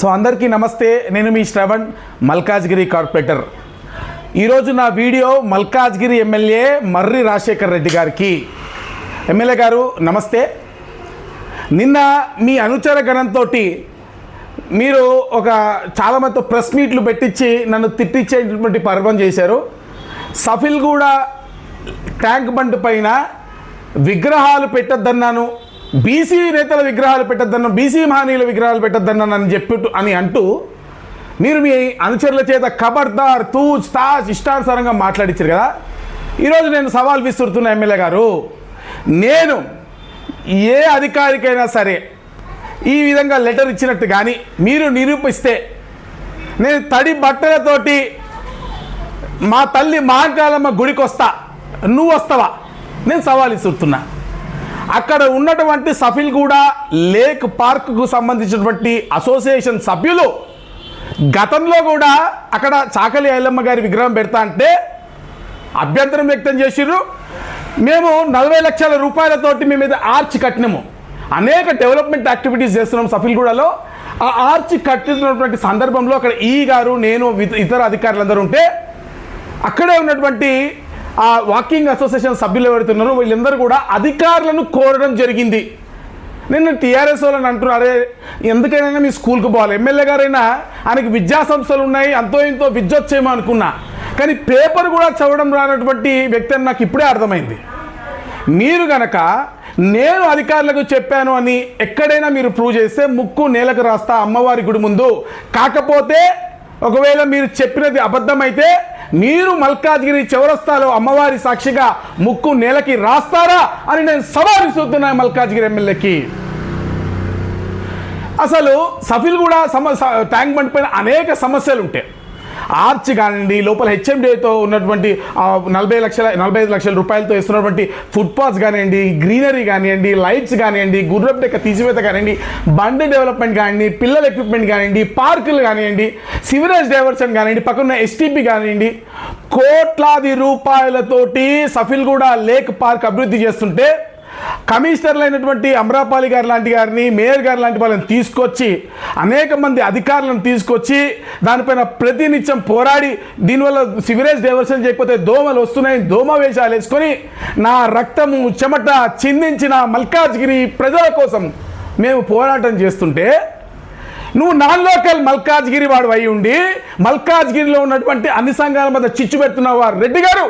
So అందరికీ నమస్తే, నేను మీ శ్రవణ్, మల్కాజ్గిరి కార్పొరేటర్. ఈరోజు నా వీడియో మల్కాజ్గిరి ఎమ్మెల్యే మర్రి రాజశేఖర్ రెడ్డి గారికి. ఎమ్మెల్యే గారు నమస్తే. నిన్న మీ అనుచర గణంతో మీరు చాలామందితో ప్రెస్ మీట్లు పెట్టించి నన్ను తిట్టించేటువంటి పర్వం చేశారు. సఫిల్గూడ ట్యాంక్ బండ్ పైన విగ్రహాలు పెట్టద్దన్నాను, బీసీ నేతల విగ్రహాలు పెట్టద్దన్నాను, బీసీ మహనీయుల విగ్రహాలు పెట్టద్దన్నాను అని అంటూ మీరు మీ అనుచరుల చేత ఖబర్దార్, తూచ్ తాజ్ ఇష్టానుసారంగా మాట్లాడించారు కదా. ఈరోజు నేను సవాల్ విసురుతున్న ఎమ్మెల్యే గారు, నేను ఏ అధికారికైనా సరే ఈ విధంగా లెటర్ ఇచ్చినట్టు కానీ మీరు నిరూపిస్తే నేను తడి బట్టలతోటి మా తల్లి మహాకాళమ్మ గుడికి వస్తా, నువ్వు వస్తావా? నేను సవాల్ విసురుతున్నా. అక్కడ ఉన్నటువంటి సఫిల్గూడ లేక్ పార్క్కు సంబంధించినటువంటి అసోసియేషన్ సభ్యులు గతంలో కూడా అక్కడ చాకలి ఐలమ్మ గారి విగ్రహం పెడతా అంటే అభ్యంతరం వ్యక్తం చేసిర్రు. మేము 40 లక్షల రూపాయలతోటి మేము మీద ఆర్చ్ కట్టినాము, అనేక డెవలప్మెంట్ యాక్టివిటీస్ చేస్తున్నాం సఫిల్గూడలో. ఆ ఆర్చ్ కట్టినటువంటి సందర్భంలో అక్కడ ఈ గారు, నేను, ఇతర అధికారులందరూ ఉంటే అక్కడే ఉన్నటువంటి ఆ వాకింగ్ అసోసియేషన్ సభ్యులు ఎవరుతున్నారో వీళ్ళందరూ కూడా అధికారులను కోరడం జరిగింది. నేను టీఆర్ఎస్ వాళ్ళని అంటున్నారే, ఎందుకైనా మీ స్కూల్కి పోవాలి, ఎమ్మెల్యే గారైనా ఆయనకి విద్యా సంస్థలు ఉన్నాయి, అంతో ఇంతో విద్య వచ్చేమో అనుకున్నా, కానీ పేపర్ కూడా చదవడం రానటువంటి వ్యక్తి అని నాకు ఇప్పుడే అర్థమైంది. మీరు గనక నేను అధికారులకు చెప్పాను అని ఎక్కడైనా మీరు ప్రూవ్ చేస్తే ముక్కు నేలకు రాస్తా అమ్మవారి గుడి ముందు. కాకపోతే ఒకవేళ మీరు చెప్పినది అబద్ధమైతే మీరు మల్కాజ్గిరి చౌరస్తాలో అమ్మవారి సాక్షిగా ముక్కు నేలకి రాస్తారా అని నేను సవాల్ విసురుతున్నాను మల్కాజ్గిరి ఎమ్మెల్యేకి. అసలు సఫిల్గూడ ట్యాంక్ బండ్ పైన అనేక సమస్యలు ఉంటాయి. ఆర్చ్ కానివ్వండి, లోపల హెచ్ఎండితో ఉన్నటువంటి 45 లక్షల రూపాయలతో ఇస్తున్నటువంటి ఫుట్పాత్స్ కానివ్వండి, గ్రీనరీ కానివ్వండి, లైట్స్ కానివ్వండి, గుర్రపు డెక్క తీసివేత కానివ్వండి, బండి డెవలప్మెంట్ కానివ్వండి, పిల్లల ఎక్విప్మెంట్ కానివ్వండి, పార్కులు కానివ్వండి, సివరేజ్ డైవర్షన్ కానివ్వండి, పక్కన ఎస్టీపీ కానివ్వండి, కోట్లాది రూపాయలతోటి సఫిల్గూడ లేక్ పార్క్ అభివృద్ధి చేస్తుంటే కమిషనర్లు అయినటువంటి అమరాపాలి గారు లాంటి గారిని, మేయర్ గారు లాంటి వాళ్ళని తీసుకొచ్చి, అనేక మంది అధికారులను తీసుకొచ్చి దానిపైన ప్రతినిత్యం పోరాడి, దీనివల్ల సివరేజ్ డైవర్షన్ చేయకపోతే దోమలు వస్తున్నాయి, దోమ వేషాలు వేసుకొని నా రక్తము చెమట చిందించిన మల్కాజ్గిరి ప్రజల కోసం మేము పోరాటం చేస్తుంటే నువ్వు నాన్ లోకల్ మల్కాజ్గిరి వాడు అయి ఉండి మల్కాజ్గిరిలో ఉన్నటువంటి అన్ని సంఘాల మధ్య చిచ్చు పెడుతున్నావు. రెడ్డి గారు,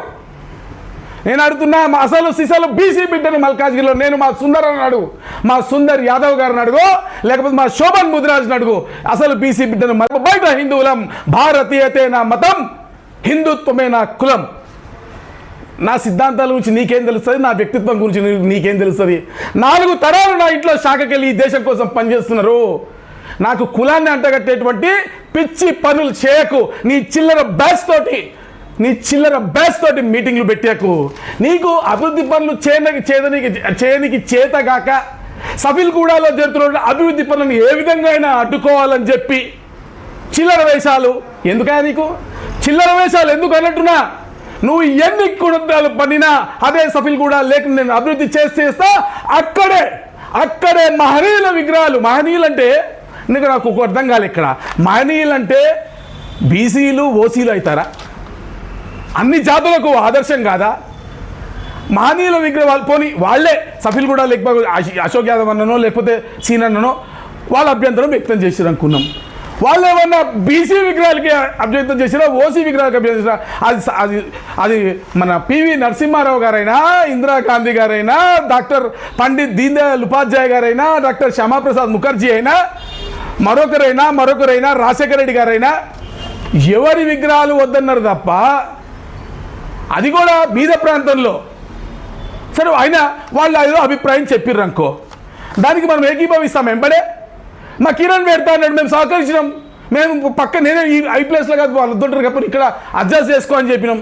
నేను అడుగుతున్నా, అసలు సిసలు బీసీ బిడ్డను మల్కాజ్గిరిలో నేను మా సుందర్ అని అడుగు, మా సుందర్ యాదవ్ గారిని అడుగు, లేకపోతే మా శోభన్ ముదిరాజ్ని అడుగు. అసలు బీసీ బిడ్డను బయట హిందువులం, భారతీయతే నా మతం, హిందుత్వమే నా కులం. నా సిద్ధాంతాల గురించి నీకేం తెలుస్తుంది? నా వ్యక్తిత్వం గురించి నీకేం తెలుస్తుంది? 4 తరాలు నా ఇంట్లో శాఖకెళ్ళి ఈ దేశం కోసం పనిచేస్తున్నారు. నాకు కులాన్ని అంటగట్టేటువంటి పిచ్చి పనులు చేయకు. నీ చిల్లర బ్యాచ్ తోటి మీటింగ్లు పెట్టాకు. నీకు అభివృద్ధి పనులు చేయనికి చేతగాక సఫిల్గూడలో జరుగుతున్న అభివృద్ధి పనులను ఏ విధంగా అయినా అడ్డుకోవాలని చెప్పి చిల్లర వేషాలు ఎందుకా? నీకు చిల్లర వేషాలు ఎందుకు అన్నట్టున్నా? నువ్వు ఎన్ని కుటుంబాలు పడినా అదే సఫిల్గూడ లేక నేను అభివృద్ధి చేస్తా అక్కడే మహనీయుల విగ్రహాలు. మహనీయులు అంటే నాకు ఒక అర్థం కాదు. ఇక్కడ మహనీయులు అంటే బీసీలు, ఓసీలు అవుతారా? అన్ని జాతులకు ఆదర్శం కాదా? మహనీయుల విగ్రహాలు పోనీ వాళ్ళే సఫిల్గూడ లేకపోతే అశోక్ యాదవ్ అన్ననో లేకపోతే సీనన్ననో వాళ్ళ అభ్యంతరం వ్యక్తం చేసిరు అనుకున్నాం. వాళ్ళు ఏమన్నా బీసీ విగ్రహాలకి అభ్యంతరం చేసినా, ఓసీ విగ్రహాలకి అభ్యంతరం చేసినా అది మన పివి నరసింహారావు గారైనా, ఇందిరాగాంధీ గారైనా, డాక్టర్ పండిత్ దీన్ దయాళ్ ఉపాధ్యాయ గారైనా, డాక్టర్ శ్యామాప్రసాద్ ముఖర్జీ అయినా, మరొకరైనా రాజశేఖర రెడ్డి గారైనా ఎవరి విగ్రహాలు వద్దన్నారు తప్ప, అది కూడా బీద ప్రాంతంలో. సరే, అయినా వాళ్ళు ఏదో అభిప్రాయం చెప్పిర్రు అనుకో, దానికి మనం ఏకీభవిస్తాం. వెంబడే మా కిరణ్ పెడతా అన్నాడు, మేము సహకరించినాం. మేము నేనే ఈ ప్లేస్లో కాదు వాళ్ళు వద్దుంటారు కాబట్టి ఇక్కడ అడ్జస్ట్ చేసుకో అని చెప్పినాం.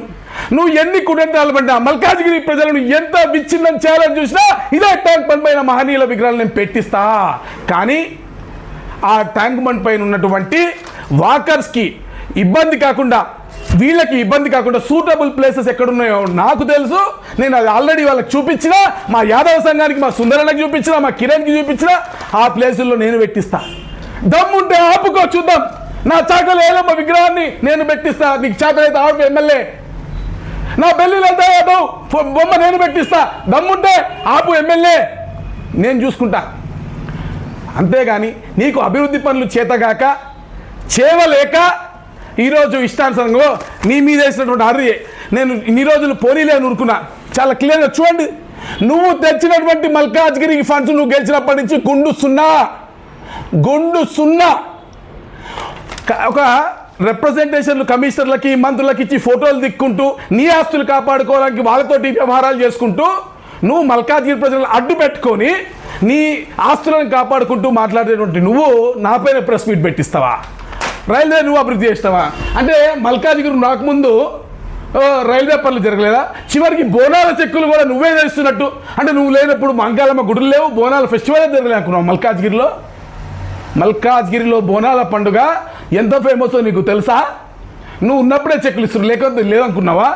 నువ్వు ఎన్ని కుటుంబాలు పడ్డా మల్కాజ్గిరి ప్రజలను ఎంత విచ్ఛిన్నం చేయాలని చూసినా ఇదే ట్యాంక్ బండ్ పైన మహనీయుల విగ్రహాలు నేను పెట్టిస్తా. కానీ ఆ ట్యాంక్ బండ్ పైన ఉన్నటువంటి వాకర్స్కి ఇబ్బంది కాకుండా, వీళ్ళకి ఇబ్బంది కాకుండా సూటబుల్ ప్లేసెస్ ఎక్కడున్నాయో నాకు తెలుసు. నేను అది ఆల్రెడీ వాళ్ళకి చూపించిన, మా యాదవ సంఘానికి, మా సుందరన్నకి చూపించిన, మా కిరణ్కి చూపించిన, ఆ ప్లేసుల్లో నేను పెట్టిస్తా. దమ్ముంటే ఆపుకో చూద్దాం. నా చాకలి ఏలమ్మ విగ్రహాన్ని నేను పెట్టిస్తా, నీకు చాకలైతే ఆపు ఎమ్మెల్యే. నా బెల్లిలంతా యాదవ్ బొమ్మ నేను పెట్టిస్తా, దమ్ముంటే ఆపు ఎమ్మెల్యే, నేను చూసుకుంటా. అంతేగాని నీకు అభివృద్ధి పనులు చేతగాక చేయలేక ఈరోజు ఇష్టానుసారంగా నీ మీద వేసినటువంటి అర్రీ నేను ఇన్ని రోజులు పోనీలే అని ఊరుకున్నా. చాలా క్లియర్గా చూడండి, నువ్వు తెచ్చినటువంటి మల్కాజ్గిరి ఫండ్స్ నువ్వు గెలిచినప్పటి నుంచి గుండు సున్నా. ఒక రిప్రజెంటేషన్లు కమిషనర్లకి మంత్రులకి ఇచ్చి ఫోటోలు దిక్కుంటూ నీ ఆస్తులు కాపాడుకోవడానికి వాళ్ళతోటి వ్యవహారాలు చేసుకుంటూ నువ్వు మల్కాజ్గిరి ప్రజలను అడ్డు పెట్టుకొని నీ ఆస్తులను కాపాడుకుంటూ మాట్లాడేటువంటి నువ్వు నా పైన ప్రెస్ మీట్ పెట్టిస్తావా? రైల్వే నువ్వు అభివృద్ధి చేస్తావా? అంటే మల్కాజ్గిరి రాకముందు రైల్వే పనులు జరగలేదా? చివరికి బోనాల చెక్కులు కూడా నువ్వే చేస్తున్నట్టు, అంటే నువ్వు లేనప్పుడు మంగాళమ్మ గుడులు లేవు, బోనాల ఫెస్టివల్ జరగలే అనుకున్నావు. మల్కాజ్గిరిలో బోనాల పండుగ ఎంత ఫేమసో నీకు తెలుసా? నువ్వు ఉన్నప్పుడే చెక్కులు ఇస్తారు, లేకపోతే లేదనుకున్నావా?